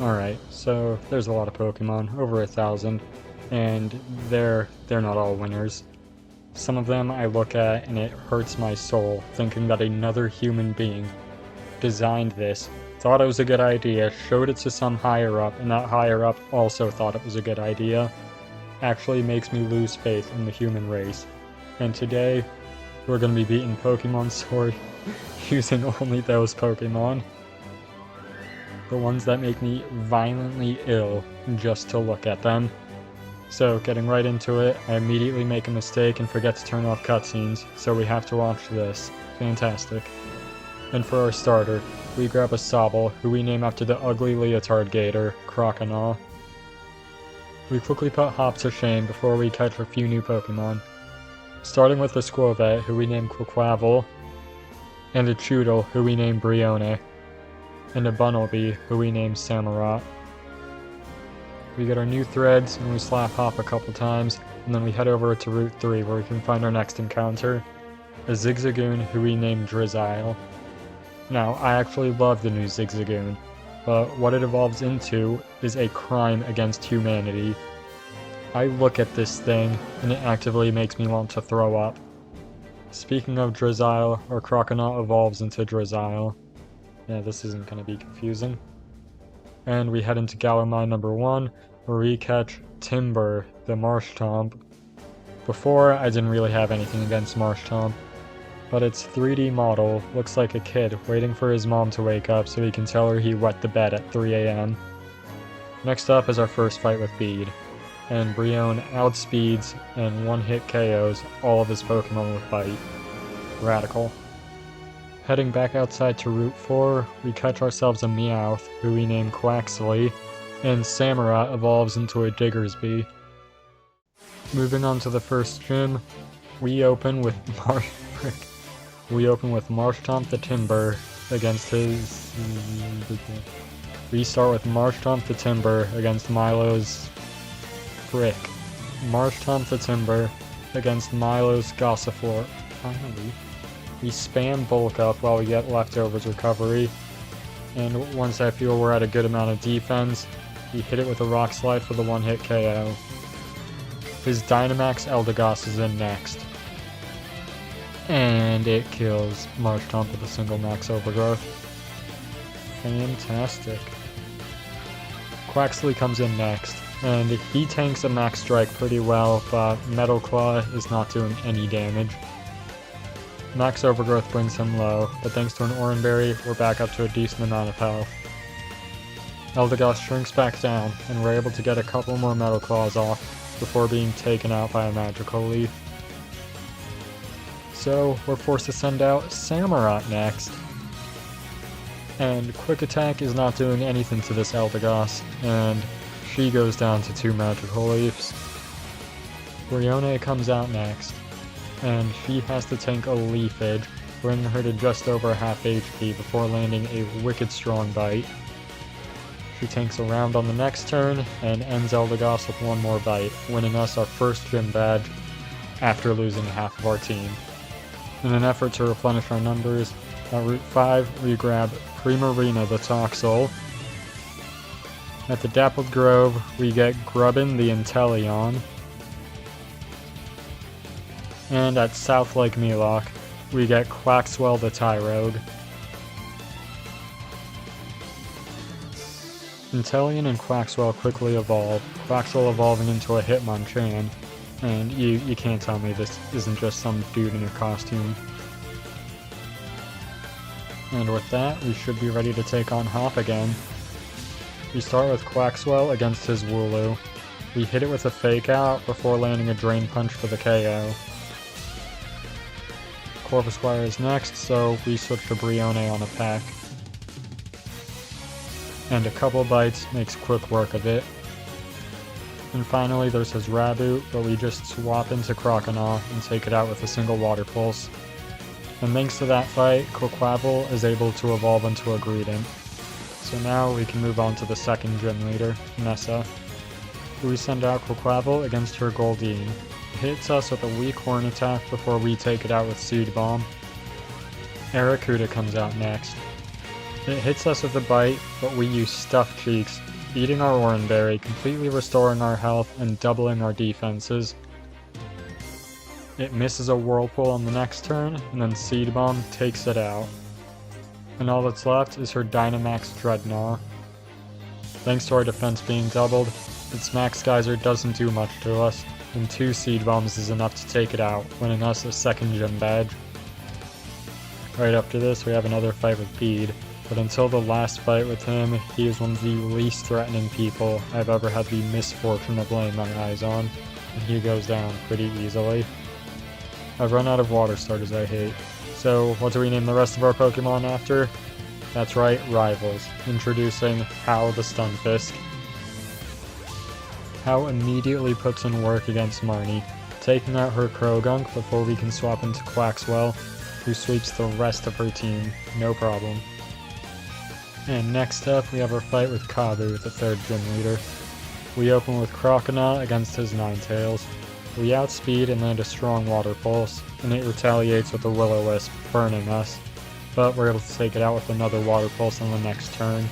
Alright, so there's a lot of Pokemon, over 1,000, and they're not all winners. Some of them I look at and it hurts my soul, thinking that another human being designed this, thought it was a good idea, showed it to some higher up, and that higher up also thought it was a good idea. Actually makes me lose faith in the human race. And today, we're going to be beating Pokemon Sword using only those Pokemon. The ones that make me violently ill just to look at them. So, getting right into it, I immediately make a mistake and forget to turn off cutscenes, so we have to watch this. Fantastic. And for our starter, we grab a Sobble, who we name after the ugly leotard gator, Croconaw. We quickly put Hop to shame before we catch a few new Pokemon. Starting with a Squirvet, who we name Quaquaval, and a Choodle, who we name Brione, and a Bunnelby, who we name Samurott. We get our new threads, and we slap Hop a couple times, and then we head over to Route 3, where we can find our next encounter, a Zigzagoon, who we name Drizzile. Now, I actually love the new Zigzagoon, but what it evolves into is a crime against humanity. I look at this thing, and it actively makes me want to throw up. Speaking of Drizzile, our Croconaw evolves into Drizzile. Yeah, this isn't going to be confusing. And we head into Galar Mine number 1, where we catch Timber, the Marshtomp. Before, I didn't really have anything against Marshtomp, but its 3D model looks like a kid waiting for his mom to wake up so he can tell her he wet the bed at 3 AM. Next up is our first fight with Bede, and Brione outspeeds and one-hit KOs all of his Pokemon with Bite. Radical. Heading back outside to Route 4, we catch ourselves a Meowth, who we name Quaxley, and Samurott evolves into a Diggersby. Moving on to the first gym, we open with Marshtomp the Timber against his... We start with Marshtomp the Timber against Milo's... Marshtomp the Timber against Milo's Gossifleur. Finally. We spam Bulk Up while we get Leftovers recovery, and once I feel we're at a good amount of defense, we hit it with a Rock Slide for the one-hit KO. His Dynamax Eldegoss is in next, and it kills Marshtomp with a single Max Overgrowth. Fantastic. Quaxley comes in next, and he tanks a Max Strike pretty well, but Metal Claw is not doing any damage. Max Overgrowth brings him low, but thanks to an Oran Berry, we're back up to a decent amount of health. Eldegoss shrinks back down, and we're able to get a couple more Metal Claws off before being taken out by a Magical Leaf. So, we're forced to send out Samurott next. And Quick Attack is not doing anything to this Eldegoss, and she goes down to 2 Magical Leafs. Brione comes out next, and she has to tank a Leaf Edge, bringing her to just over half HP before landing a wicked strong bite. She tanks around on the next turn, and ends Eldegoss with one more bite, winning us our first gym badge after losing half of our team. In an effort to replenish our numbers, at Route 5 we grab Primarina the Toxel. At the Dappled Grove we get Grubbin the Inteleon. And at South Lake Melock, we get Quaxwell the Tyrogue. Inteleon and Quaxwell quickly evolve, Quaxwell evolving into a Hitmonchan, and you can't tell me this isn't just some dude in a costume. And with that, we should be ready to take on Hop again. We start with Quaxwell against his Wooloo. We hit it with a Fake Out before landing a Drain Punch for the KO. Corvisquire is next, so we switch to Brione on a peck. And a couple bites makes quick work of it. And finally there's his Raboot, but we just swap into Croconaw and take it out with a single Water Pulse. And thanks to that fight, Quaquaval is able to evolve into a Greedent. So now we can move on to the second gym leader, Nessa. We send out Quaquaval against her Goldeen. Hits us with a weak Horn attack before we take it out with Seed Bomb. Arrokuda comes out next. It hits us with a bite, but we use Stuffed Cheeks eating our Oran Berry, completely restoring our health, and doubling our defenses. It misses a Whirlpool on the next turn, and then Seed Bomb takes it out. And all that's left is her Dynamax Dreadnought. Thanks to our defense being doubled, its Max Geyser doesn't do much to us, and 2 Seed Bombs is enough to take it out, winning us a 2nd gym badge. Right after this, we have another fight with Bede, but until the last fight with him, he is one of the least threatening people I've ever had the misfortune of laying my eyes on, and he goes down pretty easily. I've run out of water starters I hate, so what do we name the rest of our Pokemon after? That's right, Rivals. Introducing Hau the Stunfisk. Hau immediately puts in work against Marnie, taking out her Krogunk before we can swap into Quaxwell, who sweeps the rest of her team, no problem. And next up, we have our fight with Kabu, the 3rd gym leader. We open with Croconaw against his Ninetales. We outspeed and land a strong Water Pulse, and it retaliates with a Will-O-Wisp, burning us, but we're able to take it out with another Water Pulse on the next turn.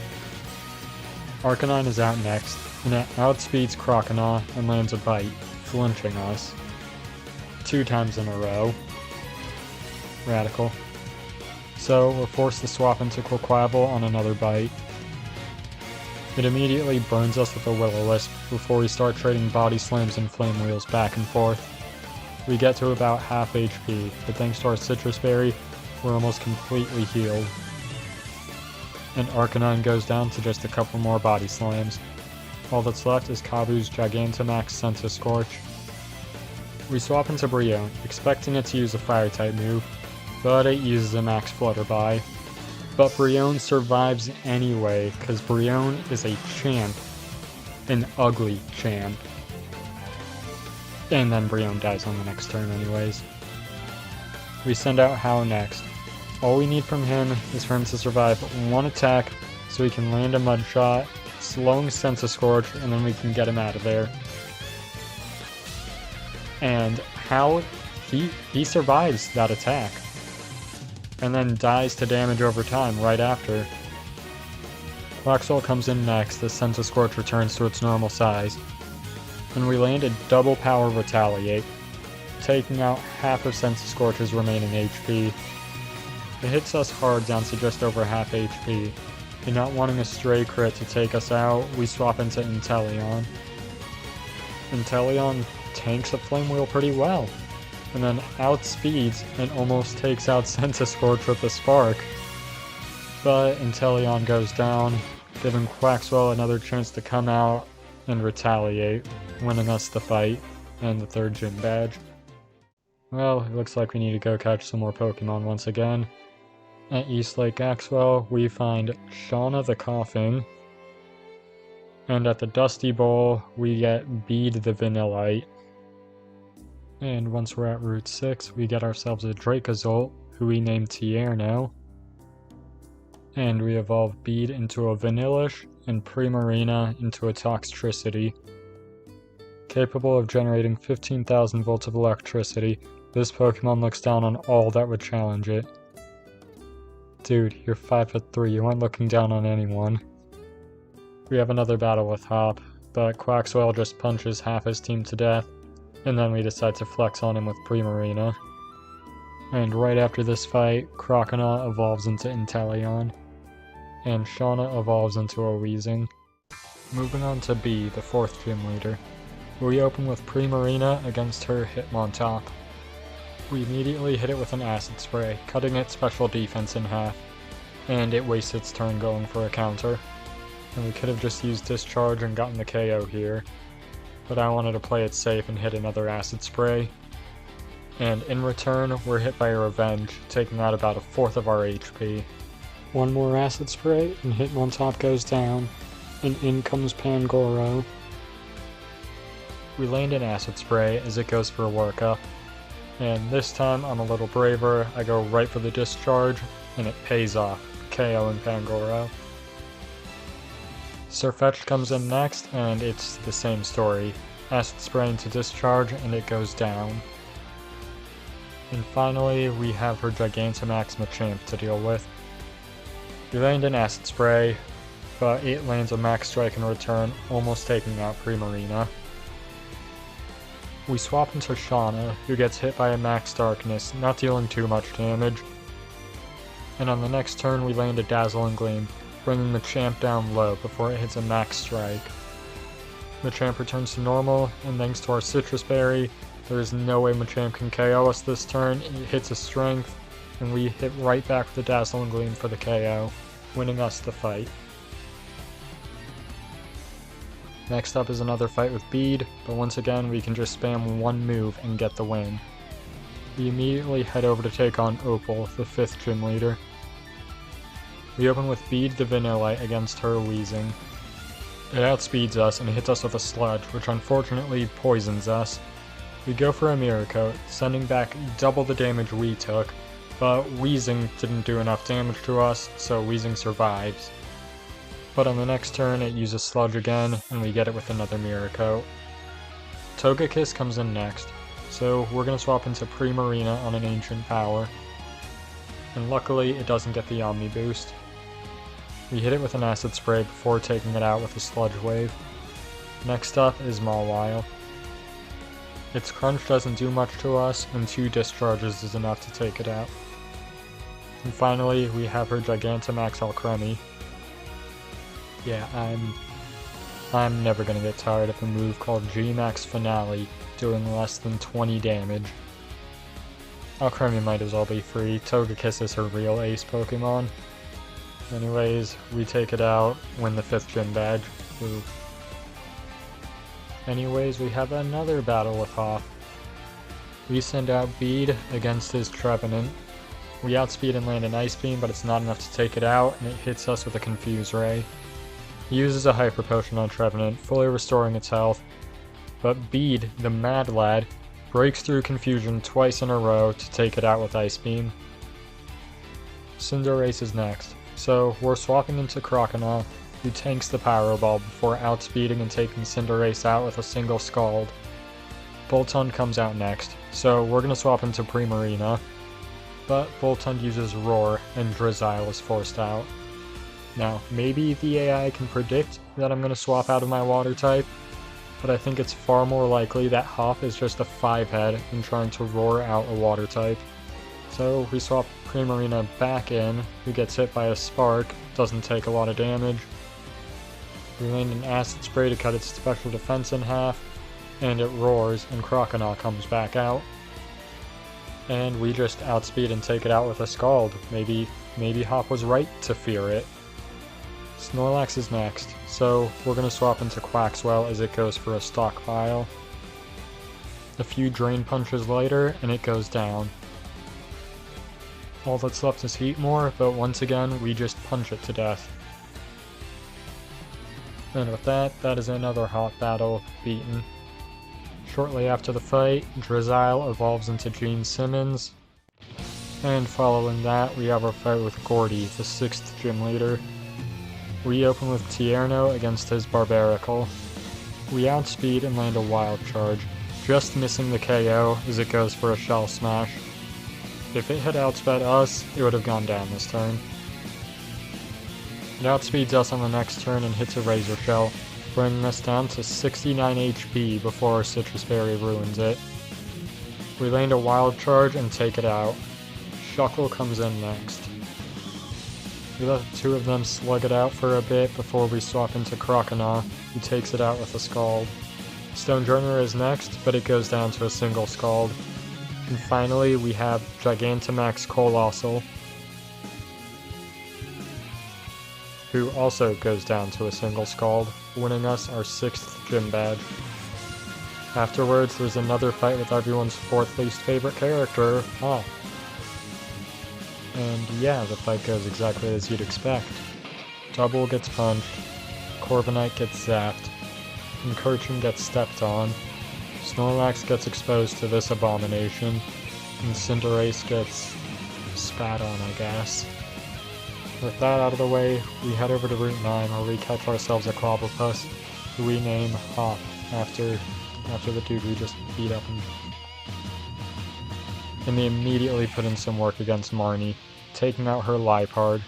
Arcanine is out next, and it outspeeds Croconaw and lands a Bite, flinching us 2 times in a row. Radical. So we're forced to swap into Quaquaval on another Bite. It immediately burns us with a Will-O-Wisp before we start trading Body Slams and Flame Wheels back and forth. We get to about half HP, but thanks to our Citrus Berry, we're almost completely healed. And Arcanine goes down to just a couple more Body Slams. All that's left is Kabu's Gigantamax Centiskorch. We swap into Brionne, expecting it to use a Fire-type move, but it uses a Max Flutterby. But Brionne survives anyway, because Brionne is a champ. An ugly champ. And then Brionne dies on the next turn anyways. We send out Hau next. All we need from him is for him to survive 1 attack, so he can land a Mud Shot, slowing Centiskorch, and then we can get him out of there. And Hau, he survives that attack. And then dies to damage over time right after. Quaxwell comes in next as Centiskorch returns to its normal size. And we land a double power Retaliate, taking out half of Centiskorch's remaining HP. It hits us hard down to just over half HP, and not wanting a stray crit to take us out, we swap into Inteleon. Inteleon tanks a Flame Wheel pretty well, and then outspeeds and almost takes out Centiskorch with a Spark. But Inteleon goes down, giving Quaxwell another chance to come out and retaliate, winning us the fight and the 3rd gym badge. Well, it looks like we need to go catch some more Pokemon once again. At East Lake Axwell, we find Shauna the Coughing, and at the Dusty Bowl, we get Bede the Vanillite. And once we're at Route 6, we get ourselves a Dracozolt, who we name Tierno. And we evolve Bede into a Vanillish, and Primarina into a Toxtricity. Capable of generating 15,000 volts of electricity, this Pokemon looks down on all that would challenge it. Dude, you're 5'3", you aren't looking down on anyone. We have another battle with Hop, but Quaxwell just punches half his team to death, and then we decide to flex on him with Primarina. And right after this fight, Croconaw evolves into Inteleon, and Shauna evolves into a Weezing. Moving on to B, the 4th gym leader. We open with Primarina against her Hitmontop. We immediately hit it with an Acid Spray, cutting its special defense in half, and it wastes its turn going for a counter. And we could have just used Discharge and gotten the KO here, but I wanted to play it safe and hit another Acid Spray. And in return, we're hit by a Revenge, taking out about 1/4 of our HP. One more Acid Spray, and Hitmontop goes down, and in comes Pangoro. We land an Acid Spray as it goes for a workup, and this time I'm a little braver, I go right for the Discharge, and it pays off, KOing Pangoro. Sirfetch'd comes in next, and it's the same story. Acid Spray into Discharge, and it goes down. And finally, we have her Gigantamax Machamp to deal with. We land an Acid Spray, but it lands a max strike in return, almost taking out Primarina. We swap into Shauna, who gets hit by a max darkness, not dealing too much damage. And on the next turn we land a Dazzling Gleam, bringing Machamp down low before it hits a max strike. Machamp returns to normal, and thanks to our Citrus Berry, there is no way Machamp can KO us this turn. It hits a Strength, and we hit right back with the Dazzling Gleam for the KO, winning us the fight. Next up is another fight with Bead, but once again we can just spam one move and get the win. We immediately head over to take on Opal, the 5th gym leader. We open with Bead the Vanillite against her Weezing. It outspeeds us and hits us with a Sludge, which unfortunately poisons us. We go for a Mirror Coat, sending back double the damage we took, but Weezing didn't do enough damage to us, so Weezing survives. But on the next turn it uses Sludge again, and we get it with another Mirror Coat. Togekiss comes in next, so we're going to swap into Primarina on an Ancient Power. And luckily it doesn't get the Omni Boost. We hit it with an Acid Spray before taking it out with a Sludge Wave. Next up is Mawile. Its Crunch doesn't do much to us, and 2 Discharges is enough to take it out. And finally, we have her Gigantamax Alcremie. Yeah, I'm never gonna get tired of a move called G-Max Finale doing less than 20 damage. Alcremie might as well be free. Togekiss is her real ace Pokemon. Anyways, we take it out, win the 5th gym badge. Ooh. Anyways, we have another battle with Hop. We send out Bead against his Trevenant. We outspeed and land an Ice Beam, but it's not enough to take it out, and it hits us with a Confuse Ray. He uses a Hyper Potion on Trevenant, fully restoring its health, but Bead, the Mad Lad, breaks through Confusion twice in a row to take it out with Ice Beam. Cinderace is next, so we're swapping into Croconaw, who tanks the Power Ball before outspeeding and taking Cinderace out with a single Scald. Boltund comes out next, so we're going to swap into Primarina, but Boltund uses Roar and Drizzile is forced out. Now, maybe the AI can predict that I'm going to swap out of my Water type, but I think it's far more likely that Hop is just a 5-head and trying to roar out a Water type. So we swap Primarina back in, who gets hit by a Spark, doesn't take a lot of damage. We land an Acid Spray to cut its special defense in half, and it roars and Croconaw comes back out. And we just outspeed and take it out with a Scald. Maybe Hop was right to fear it. Snorlax is next, so we're going to swap into Quaxwell as it goes for a Stockpile. A few Drain Punches later, and it goes down. All that's left is Heatmore, but once again, we just punch it to death. And with that, that is another Hop battle beaten. Shortly after the fight, Drizzile evolves into Gene Simmons. And following that, we have our fight with Gordy, the 6th gym leader. We open with Tierno against his Barbaracle. We outspeed and land a Wild Charge, just missing the KO as it goes for a Shell Smash. If it had outsped us, it would have gone down this turn. It outspeeds us on the next turn and hits a Razor Shell, bringing us down to 69 HP before our Citrus Berry ruins it. We land a Wild Charge and take it out. Shuckle comes in next. We let the two of them slug it out for a bit before we swap into Croconaw, who takes it out with a Scald. Stonjourner is next, but it goes down to a single Scald. And finally, we have Gigantamax Colossal, who also goes down to a single Scald, winning us our 6th gym badge. Afterwards, there's another fight with everyone's 4th least favorite character, Hop. And yeah, the fight goes exactly as you'd expect. Double gets punched, Corviknight gets zapped, and Kerchum gets stepped on. Snorlax gets exposed to this abomination, and Cinderace gets spat on, I guess. With that out of the way, we head over to Route 9 where we catch ourselves a Clobbopus, who we name Hop after the dude we just beat up, and they immediately put in some work against Marnie, taking out her Liepard.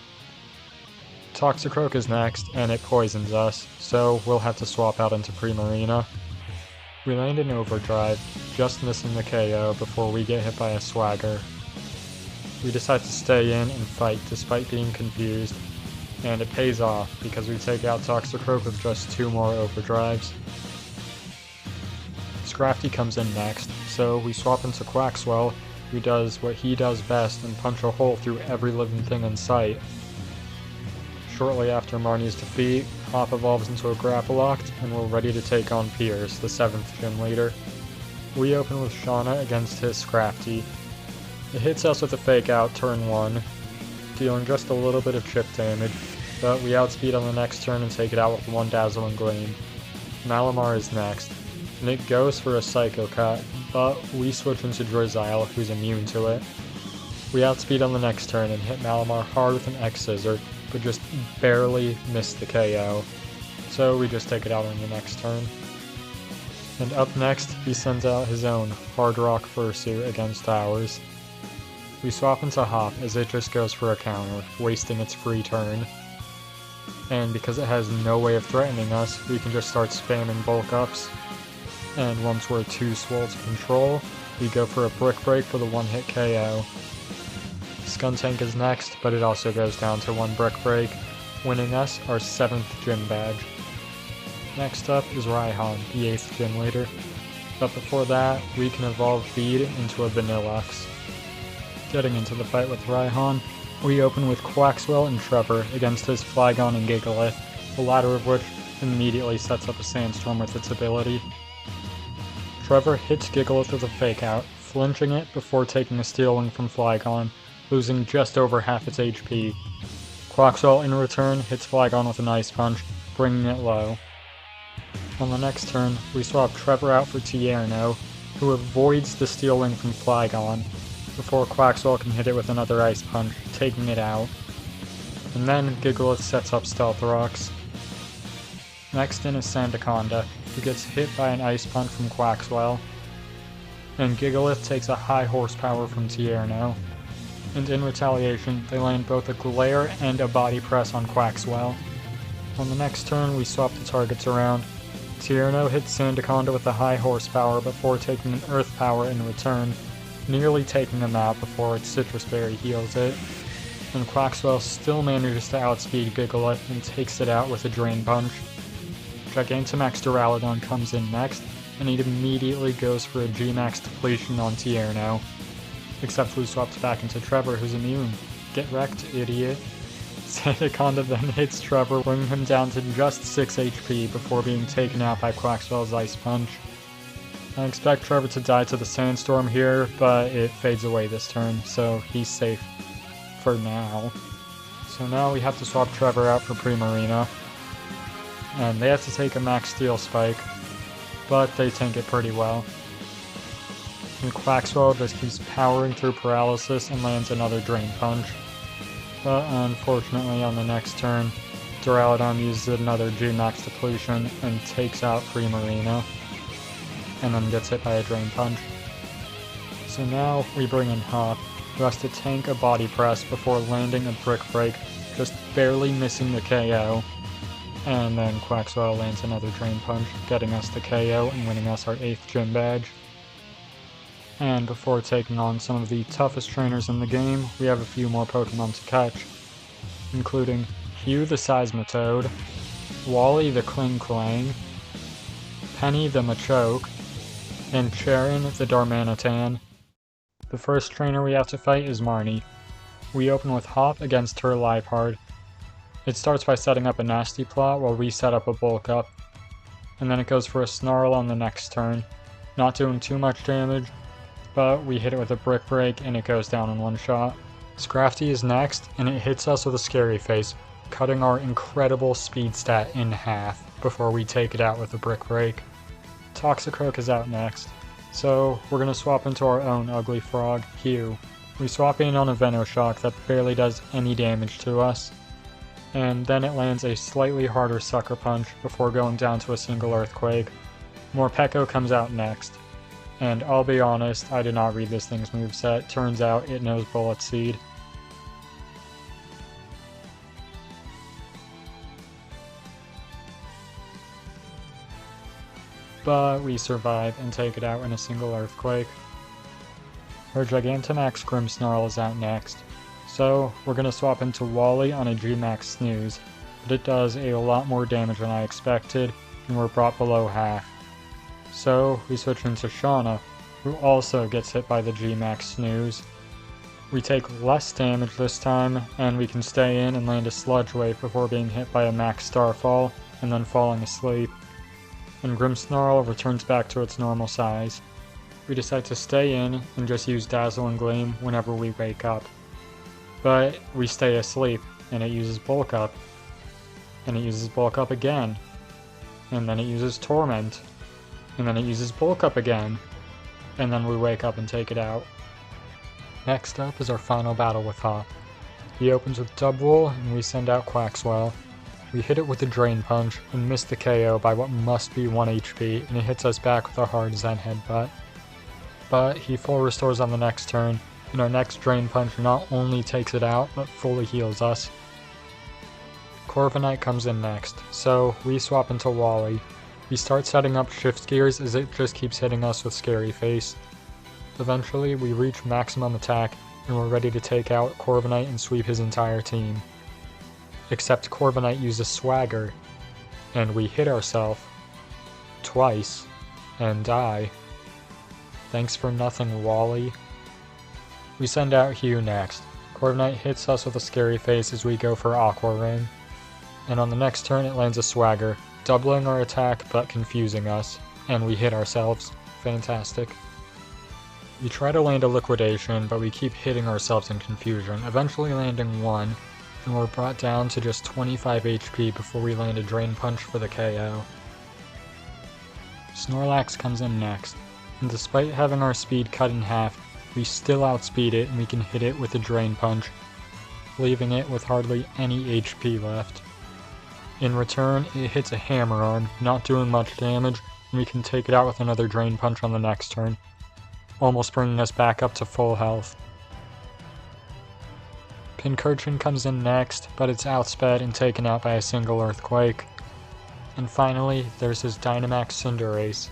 Toxicroak is next, and it poisons us, so we'll have to swap out into Primarina. We land in Overdrive, just missing the KO before we get hit by a Swagger. We decide to stay in and fight despite being confused, and it pays off because we take out Toxicroak with just 2 more Overdrives. Scrafty comes in next, so we swap into Quaxwell, who does what he does best and punch a hole through every living thing in sight. Shortly after Marnie's defeat, Hop evolves into a Grapple-Locked, and we're ready to take on Piers, the 7th gym leader. We open with Shauna against his Scrafty. It hits us with a Fake Out turn 1, dealing just a little bit of chip damage, but we outspeed on the next turn and take it out with 1 Dazzling Gleam. Malamar is next, and it goes for a Psycho Cut, but we switch into Drizzile, who's immune to it. We outspeed on the next turn and hit Malamar hard with an X-Scissor, but just barely missed the KO, so we just take it out on the next turn. And up next, he sends out his own Hard Rock Fursuit against ours. We swap into Hop as it just goes for a counter, wasting its free turn. And because it has no way of threatening us, we can just start spamming bulk ups. And once we're too swole to control, we go for a Brick Break for the 1-hit KO. Skuntank is next, but it also goes down to 1 Brick Break, winning us our 7th gym badge. Next up is Raihan, the 8th gym leader, but before that, we can evolve Bead into a Vanillux. Getting into the fight with Raihan, we open with Quaxwell and Trevor against his Flygon and Gigalith, the latter of which immediately sets up a Sandstorm with its ability. Trevor hits Gigalith with a Fake Out, flinching it before taking a Steel Wing from Flygon, losing just over half its HP. Quaxwell in return hits Flygon with an Ice Punch, bringing it low. On the next turn, we swap Trevor out for Tierno, who avoids the Steel Wing from Flygon, before Quaxwell can hit it with another Ice Punch, taking it out. And then Gigalith sets up Stealth Rocks. Next in is Sandaconda, who gets hit by an Ice Punch from Quaxwell. And Gigalith takes a high horsepower from Tierno. And in retaliation, they land both a Glare and a Body Press on Quaxwell. On the next turn, we swap the targets around. Tierno hits Sandaconda with a high horsepower before taking an Earth Power in return, nearly taking him out before its Citrus Berry heals it. And Quaxwell still manages to outspeed Gigalith and takes it out with a Drain Punch. Gigantamax Duraludon comes in next, and it immediately goes for a G-Max Depletion on Tierno. Except we swapped back into Trevor, who's immune. Get wrecked, idiot. Sandaconda then hits Trevor, bringing him down to just 6 HP before being taken out by Quaxwell's Ice Punch. I expect Trevor to die to the Sandstorm here, but it fades away this turn, so he's safe for now. So now we have to swap Trevor out for Primarina, and they have to take a Max Steel Spike, but they tank it pretty well. And Quaxwell just keeps powering through Paralysis and lands another Drain Punch. But unfortunately on the next turn, Duraludon uses another G-Max Depletion and takes out Primarina, and then gets hit by a Drain Punch. So now we bring in Hop, who has to tank a Body Press before landing a Brick Break, just barely missing the KO. And then Quaxwell lands another Drain Punch, getting us the KO and winning us our 8th gym badge. And before taking on some of the toughest trainers in the game, we have a few more Pokemon to catch, including Hugh the Seismitoad, Wally the Kling Klang, Penny the Machoke, and Charon the Darmanitan. The first trainer we have to fight is Marnie. We open with Hop against her Liepard. It starts by setting up a Nasty Plot while we set up a Bulk Up, and then it goes for a Snarl on the next turn, not doing too much damage, but we hit it with a Brick Break and it goes down in one shot. Scrafty is next, and it hits us with a Scary Face, cutting our incredible speed stat in half before we take it out with a Brick Break. Toxicroak is out next, so we're going to swap into our own Ugly Frog, Hugh. We swap in on a Venoshock that barely does any damage to us, and then it lands a slightly harder Sucker Punch before going down to a single Earthquake. Morpeko comes out next, and I'll be honest, I did not read this thing's moveset. Turns out it knows Bullet Seed. but we survive and take it out in a single earthquake. Our Gigantamax Grimmsnarl is out next, so we're going to swap into Wally on a G-Max Snooze, but it does a lot more damage than I expected, and we're brought below half. So we switch into Shauna, who also gets hit by the G-Max Snooze. We take less damage this time, and we can stay in and land a Sludge Wave before being hit by a Max Starfall, and then falling asleep. And Grimmsnarl returns back to its normal size. We decide to stay in and just use Dazzle and Gleam whenever we wake up. But we stay asleep, and it uses Bulk Up. And it uses Bulk Up again. And then it uses Torment. And then it uses Bulk Up again. And then we wake up and take it out. Next up is our final battle with Hop. He opens with Dubwool, and we send out Quaxwell. We hit it with a Drain Punch, and miss the KO by what must be 1 HP, and it hits us back with a hard Zen Headbutt. But he full restores on the next turn, and our next Drain Punch not only takes it out, but fully heals us. Corviknight comes in next, so we swap into Wally. We start setting up shift gears as it just keeps hitting us with Scary Face. Eventually, we reach maximum attack, and we're ready to take out Corviknight and sweep his entire team. Except Corviknight uses Swagger, and we hit ourselves twice and die. Thanks for nothing, Wally. We send out Hugh next. Corviknight hits us with a Scary Face as we go for Aqua Ring, and on the next turn it lands a Swagger, doubling our attack but confusing us, and we hit ourselves. Fantastic. We try to land a Liquidation, but we keep hitting ourselves in confusion, eventually landing one, and we're brought down to just 25 HP before we land a Drain Punch for the KO. Snorlax comes in next, and despite having our speed cut in half, we still outspeed it and we can hit it with a Drain Punch, leaving it with hardly any HP left. In return, it hits a Hammer Arm, not doing much damage, and we can take it out with another Drain Punch on the next turn, almost bringing us back up to full health. Pincurchin comes in next, but it's outsped and taken out by a single Earthquake. And finally, there's his Dynamax Cinderace,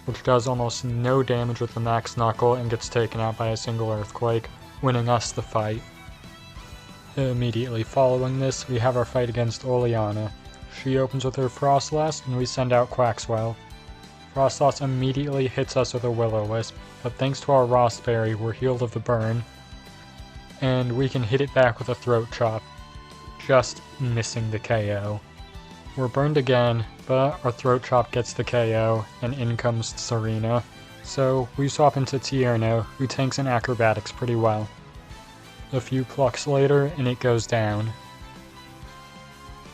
which does almost no damage with the Max Knuckle and gets taken out by a single Earthquake, winning us the fight. Immediately following this, we have our fight against Oleana. She opens with her Frostlass, and we send out Quaxwell. Frostlass immediately hits us with a Will-O-Wisp, but thanks to our Ross Berry, we're healed of the burn, and we can hit it back with a Throat Chop, just missing the KO. We're burned again, but our Throat Chop gets the KO, and in comes Serena, so we swap into Tierno, who tanks in Acrobatics pretty well. A few plucks later, and it goes down.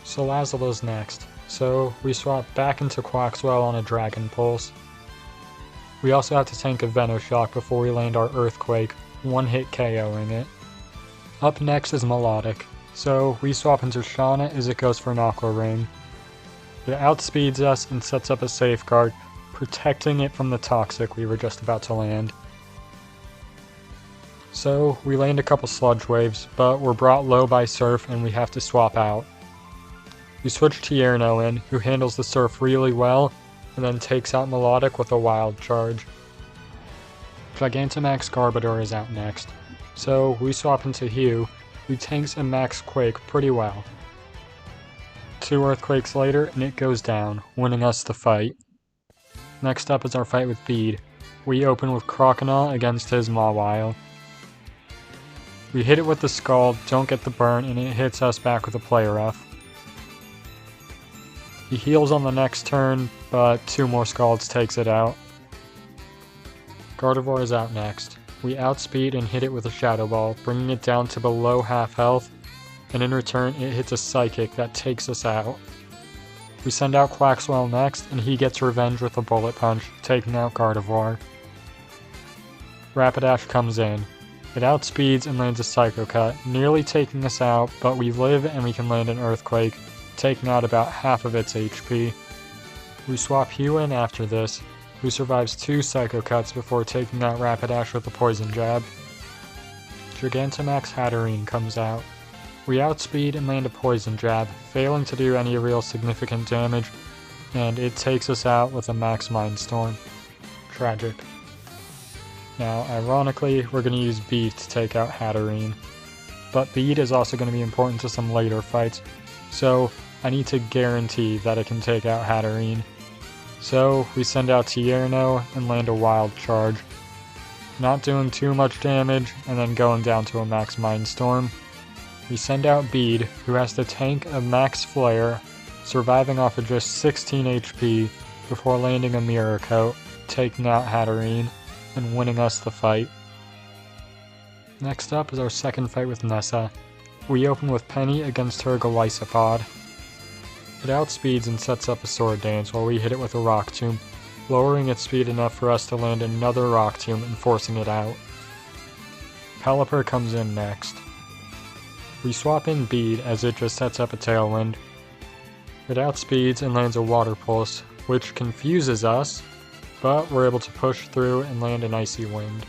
Salazzle's next, so we swap back into Quaxwell on a Dragon Pulse. We also have to tank a Venoshock before we land our Earthquake, one-hit KOing it. Up next is Melodic, so we swap into Shauna as it goes for an Aqua Ring. It outspeeds us and sets up a safeguard, protecting it from the Toxic we were just about to land. So we land a couple Sludge Waves, but we're brought low by Surf and we have to swap out. We switch Tierno in, who handles the Surf really well, and then takes out Melodic with a Wild Charge. Gigantamax Garbodor is out next, so we swap into Hugh, who tanks a Max Quake pretty well. 2 Earthquakes later, and it goes down, winning us the fight. Next up is our fight with Bead. We open with Croconaw against his Mawile. We hit it with the Scald, don't get the burn, and it hits us back with a Play Rough. He heals on the next turn, but 2 more Scalds takes it out. Gardevoir is out next. We outspeed and hit it with a Shadow Ball, bringing it down to below half health, and in return it hits a Psychic that takes us out. We send out Quaxwell next, and he gets revenge with a Bullet Punch, taking out Gardevoir. Rapidash comes in. It outspeeds and lands a Psycho Cut, nearly taking us out, but we live and we can land an Earthquake, taking out about half of its HP. We swap Hugh in after this, who survives 2 Psycho Cuts before taking out Rapidash with a Poison Jab. Gigantamax Hatterene comes out. We outspeed and land a Poison Jab, failing to do any real significant damage, and it takes us out with a max Mind Storm. Tragic. Now, ironically, we're going to use Beat to take out Hatterene, but Beat is also going to be important to some later fights, so I need to guarantee that it can take out Hatterene. So we send out Tierno and land a Wild Charge, not doing too much damage and then going down to a max Mind Storm. We send out Bead, who has to tank a max Flare, surviving off of just 16 HP before landing a Mirror Coat, taking out Hatterene and winning us the fight. Next up is our second fight with Nessa. We open with Penny against her Golisopod. It outspeeds and sets up a Sword Dance while we hit it with a Rock Tomb, lowering its speed enough for us to land another Rock Tomb and forcing it out. Pelipper comes in next. We swap in Bead as it just sets up a Tailwind. It outspeeds and lands a Water Pulse, which confuses us, but we're able to push through and land an Icy Wind.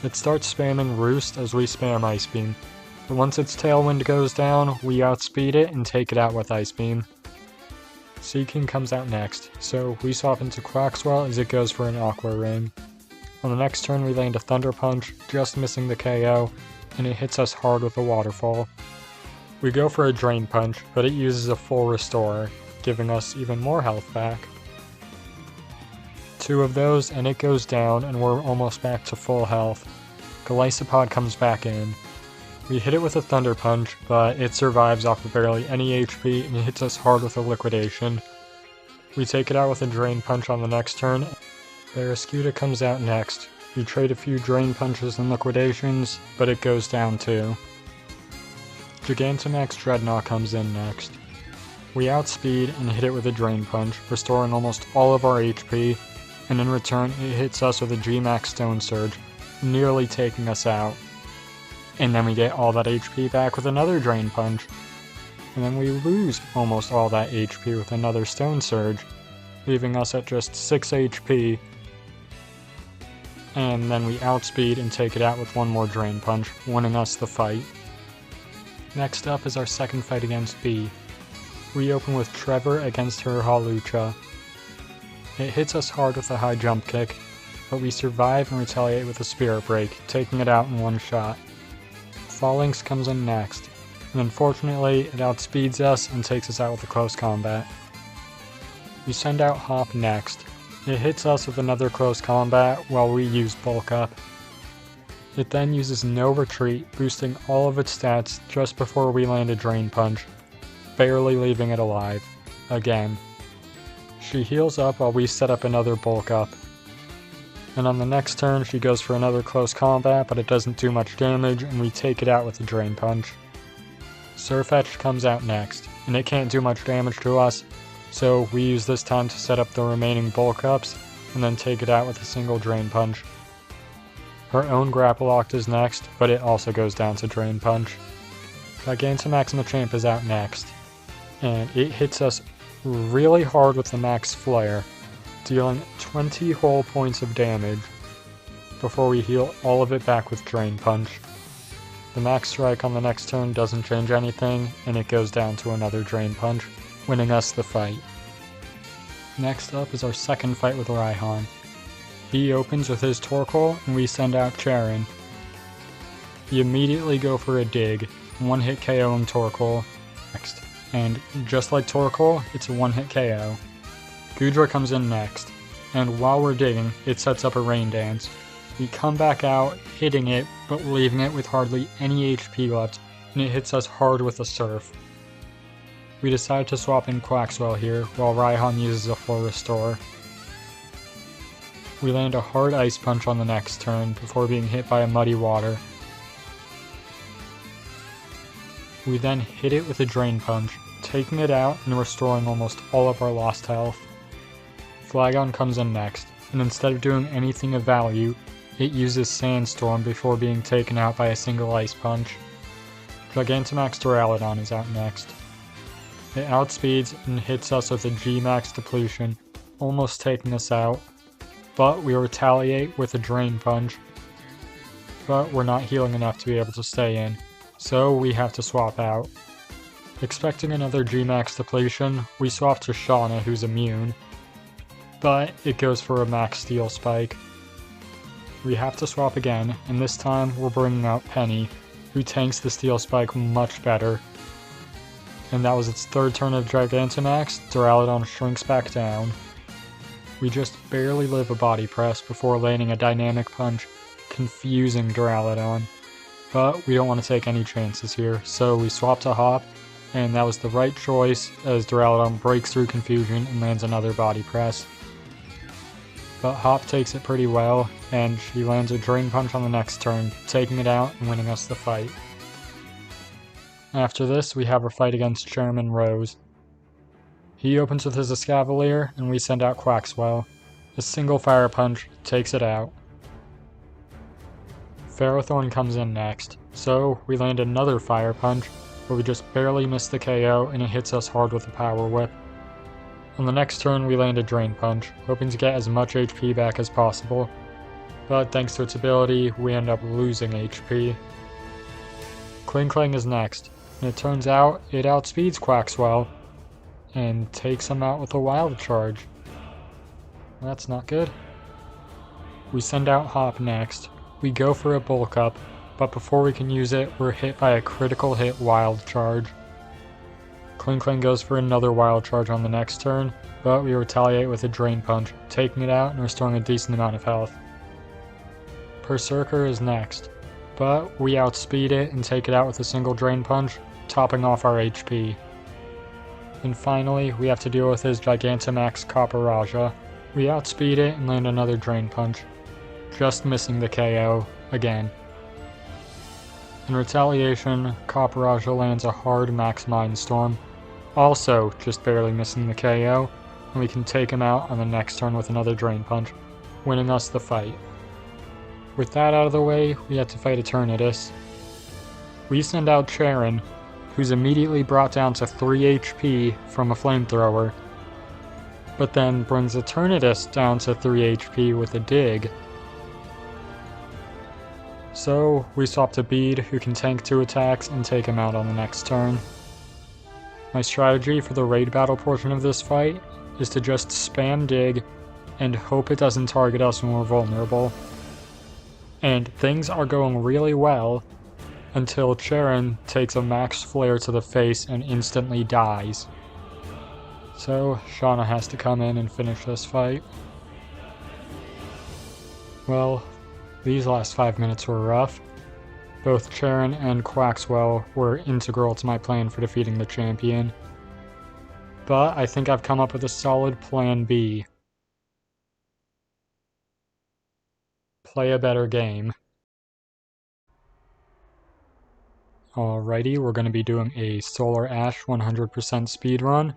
It starts spamming Roost as we spam Ice Beam, but once its Tailwind goes down, we outspeed it and take it out with Ice Beam. Seaking comes out next, so we swap into Quaxwell as it goes for an Aqua Ring. On the next turn we land a Thunder Punch, just missing the KO, and it hits us hard with a Waterfall. We go for a Drain Punch, but it uses a full Restore, giving us even more health back. 2 of those and it goes down and we're almost back to full health. Golisopod comes back in. We hit it with a Thunder Punch, but it survives off of barely any HP and it hits us hard with a Liquidation. We take it out with a Drain Punch on the next turn. Barraskewda comes out next. We trade a few Drain Punches and Liquidations, but it goes down too. Gigantamax Dreadnought comes in next. We outspeed and hit it with a Drain Punch, restoring almost all of our HP, and in return it hits us with a G-Max Stone Surge, nearly taking us out. And then we get all that HP back with another Drain Punch. And then we lose almost all that HP with another Stone Surge, leaving us at just 6 HP. And then we outspeed and take it out with one more Drain Punch, winning us the fight. Next up is our second fight against Bee. We open with Trevor against her Hawlucha. It hits us hard with a high jump kick, but we survive and retaliate with a Spirit Break, taking it out in one shot. Phalanx comes in next, and unfortunately it outspeeds us and takes us out with a close combat. We send out Hop next. It hits us with another close combat while we use Bulk Up. It then uses no retreat, boosting all of its stats just before we land a Drain Punch, barely leaving it alive. Again. She heals up while we set up another Bulk Up. And on the next turn she goes for another close combat, but it doesn't do much damage and we take it out with a Drain Punch. Sirfetch'd comes out next, and it can't do much damage to us, so we use this time to set up the remaining Bulk Ups, and then take it out with a single Drain Punch. Her own Grapple Locked is next, but it also goes down to Drain Punch. Gigantamax Machamp is out next, and it hits us really hard with the Max Flare, dealing 20 whole points of damage, before we heal all of it back with Drain Punch. The Max Strike on the next turn doesn't change anything, and it goes down to another Drain Punch, winning us the fight. Next up is our second fight with Raihan. He opens with his Torkoal, and we send out Charon. We immediately go for a Dig, one-hit KOing Torkoal next, and just like Torkoal, it's a one-hit KO. Goodra comes in next, and while we're digging, it sets up a Rain Dance. We come back out, hitting it, but leaving it with hardly any HP left, and it hits us hard with a Surf. We decide to swap in Quaxwell here, while Raihan uses a full Restore. We land a hard Ice Punch on the next turn, before being hit by a Muddy Water. We then hit it with a Drain Punch, taking it out and restoring almost all of our lost health. Flagon comes in next, and instead of doing anything of value, it uses Sandstorm before being taken out by a single Ice Punch. Gigantamax Duraludon is out next. It outspeeds and hits us with a G-Max Depletion, almost taking us out, but we retaliate with a Drain Punch. But we're not healing enough to be able to stay in, so we have to swap out. Expecting another G-Max depletion, we swap to Shauna, who's immune, but it goes for a max Steel Spike. We have to swap again, and this time we're bringing out Penny, who tanks the Steel Spike much better. And that was its third turn of Gigantamax. Duraludon shrinks back down. We just barely live a body press before landing a Dynamic Punch, confusing Duraludon. But we don't want to take any chances here, so we swap to Hop, and that was the right choice as Duraludon breaks through confusion and lands another body press. But Hop takes it pretty well, and she lands a Drain Punch on the next turn, taking it out and winning us the fight. After this, we have a fight against Chairman Rose. He opens with his Escavalier, and we send out Quaxwell. A single Fire Punch takes it out. Ferrothorn comes in next, so we land another Fire Punch, but we just barely miss the KO and it hits us hard with a Power Whip. On the next turn we land a Drain Punch, hoping to get as much HP back as possible, but thanks to its ability we end up losing HP. Kling is next, and it turns out it outspeeds Quaxwell, and takes him out with a Wild Charge. That's not good. We send out Hop next. We go for a Bulk Up, but before we can use it, we're hit by a critical hit Wild Charge. Kling goes for another Wild Charge on the next turn, but we retaliate with a Drain Punch, taking it out and restoring a decent amount of health. Berserker is next, but we outspeed it and take it out with a single Drain Punch, topping off our HP. And finally, we have to deal with his Gigantamax Copperajah. We outspeed it and land another Drain Punch, just missing the KO again. In retaliation, Copperajah lands a hard Max Mindstorm, also just barely missing the KO, and we can take him out on the next turn with another Drain Punch, winning us the fight. With that out of the way, we have to fight Eternatus. We send out Charon, who's immediately brought down to 3 HP from a Flamethrower, but then brings Eternatus down to 3 HP with a Dig. So, we swap to Bead, who can tank 2 attacks and take him out on the next turn. My strategy for the raid battle portion of this fight is to just spam Dig and hope it doesn't target us when we're vulnerable. And things are going really well until Charon takes a Max Flare to the face and instantly dies. So, Shauna has to come in and finish this fight. Well, these last 5 minutes were rough. Both Charon and Quaxwell were integral to my plan for defeating the champion. But I think I've come up with a solid plan B. Play a better game. Alrighty, we're going to be doing a Solar Ash 100% speedrun.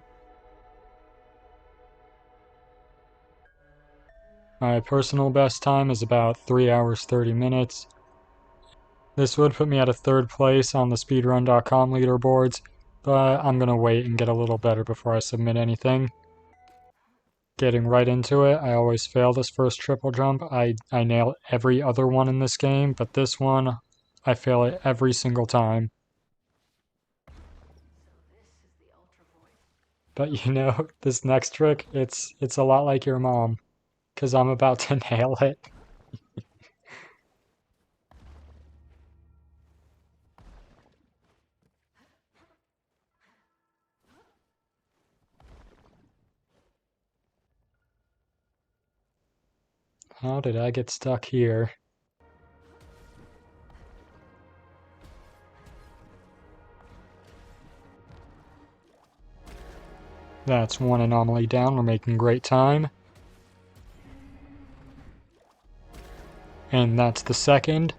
My personal best time is about 3 hours 30 minutes. This would put me at a 3rd place on the speedrun.com leaderboards, but I'm gonna wait and get a little better before I submit anything. Getting right into it, I always fail this first triple jump. I nail every other one in this game, but this one, I fail it every single time. But you know, this next trick, it's a lot like your mom, because I'm about to nail it. How did I get stuck here? That's one anomaly down, we're making great time. And that's the second.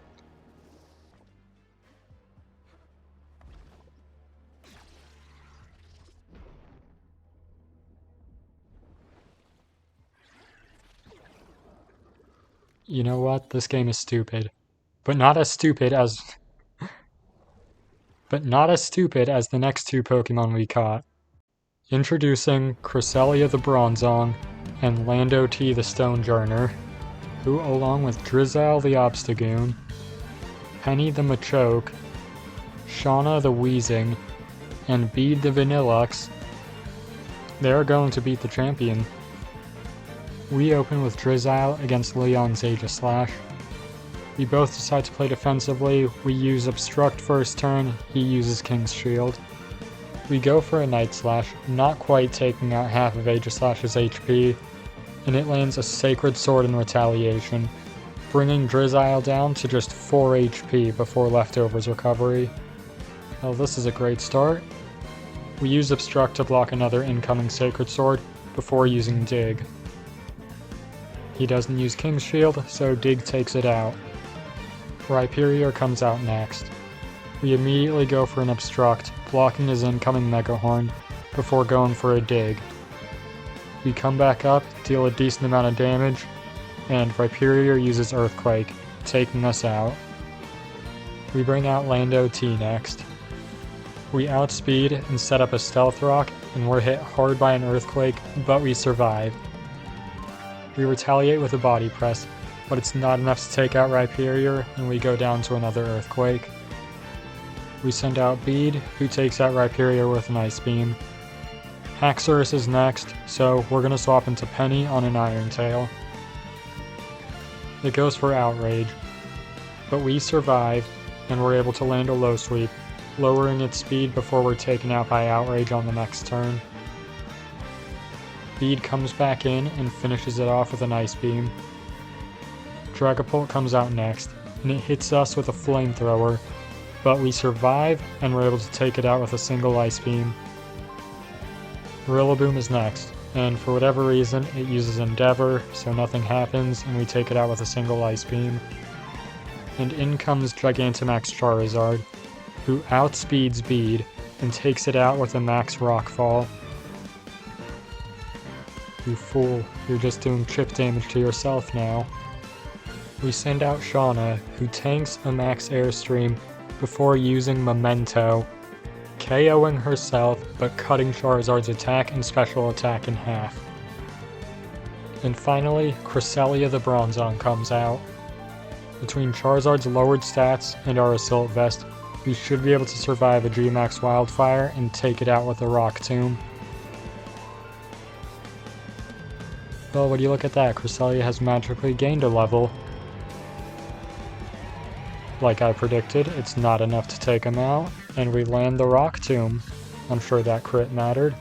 You know what? This game is stupid. But not as stupid as the next 2 Pokemon we caught. Introducing Cresselia the Bronzong and Lando T the Stonejourner, who along with Drizzile the Obstagoon, Penny the Machoke, Shauna the Weezing, and Bede the Vanillux, they're going to beat the champion. We open with Drizzile against Leon's Aegislash. We both decide to play defensively. We use Obstruct first turn, he uses King's Shield. We go for a Night Slash, not quite taking out half of Aegislash's HP, and it lands a Sacred Sword in retaliation, bringing Drizzile down to just 4 HP before Leftover's recovery. Well, this is a great start. We use Obstruct to block another incoming Sacred Sword before using Dig. He doesn't use King's Shield, so Dig takes it out. Rhyperior comes out next. We immediately go for an Obstruct, blocking his incoming Mega Horn, before going for a Dig. We come back up, deal a decent amount of damage, and Rhyperior uses Earthquake, taking us out. We bring out Lando T next. We outspeed and set up a Stealth Rock, and we're hit hard by an Earthquake, but we survive. We retaliate with a Body Press, but it's not enough to take out Rhyperior, and we go down to another Earthquake. We send out Bede, who takes out Rhyperior with an Ice Beam. Haxorus is next, so we're going to swap into Penny on an Iron Tail. It goes for Outrage, but we survive, and we're able to land a Low Sweep, lowering its speed before we're taken out by Outrage on the next turn. Bede comes back in and finishes it off with an Ice Beam. Dragapult comes out next, and it hits us with a Flamethrower, but we survive and we're able to take it out with a single Ice Beam. Rillaboom is next, and for whatever reason it uses Endeavor, so nothing happens and we take it out with a single Ice Beam. And in comes Gigantamax Charizard, who outspeeds Bede and takes it out with a Max Rockfall. You fool, you're just doing chip damage to yourself now. We send out Shauna, who tanks a Max Airstream before using Memento, KOing herself but cutting Charizard's attack and special attack in half. And finally, Cresselia the Bronzong comes out. Between Charizard's lowered stats and our Assault Vest, we should be able to survive a G-Max Wildfire and take it out with a Rock Tomb. Well, would you look at that, Cresselia has magically gained a level. Like I predicted, it's not enough to take him out, and we land the Rock Tomb. I'm sure that crit mattered.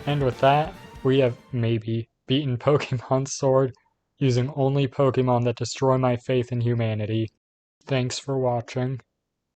And with that, we have maybe beaten Pokemon Sword using only Pokemon that destroy my faith in humanity. Thanks for watching.